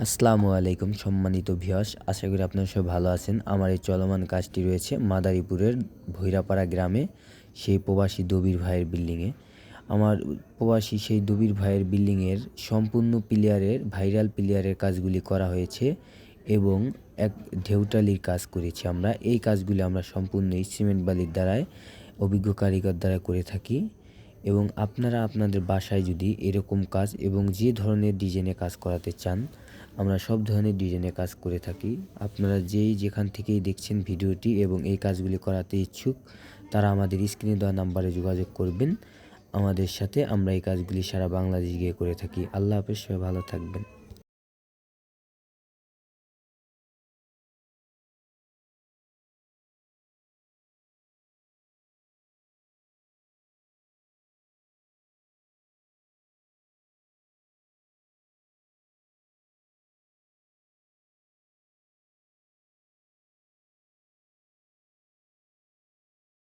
আসসালামু আলাইকুম সম্মানিত ভিউয়ার্স, আশা করি আপনারা সবাই ভালো আছেন। আমার এই চলমান কাজটি রয়েছে মাদারীপুরের ভৈরাপাড়া গ্রামে, সেই প্রবাসী দবির ভাইয়ের বিল্ডিংয়ে। আমার প্রবাসী সেই দবির ভাইয়ের বিল্ডিংয়ের সম্পূর্ণ ভাইরাল পিলিয়ারের কাজগুলি করা হয়েছে এবং এক ঢেউটালির কাজ করেছি আমরা। এই কাজগুলি আমরা সম্পূর্ণই সিমেন্ট বালির দ্বারায় অভিজ্ঞ কারিগর দ্বারা করে থাকি এবং আপনারা আপনাদের বাসায় যদি এরকম কাজ এবং যে ধরনের ডিজাইনে কাজ করাতে চান, আমরা সব ধরনের ডিজাইনে কাজ করে থাকি। আপনারা যেখান থেকেই দেখছেন ভিডিওটি এবং এই কাজগুলি করাতে ইচ্ছুক, তারা আমাদের স্ক্রিনে দেওয়া নাম্বারে যোগাযোগ করবেন আমাদের সাথে। আমরা এই কাজগুলি সারা বাংলাদেশ গিয়ে করে থাকি। আল্লাহ হাফেজ, সবাই ভালো থাকবেন।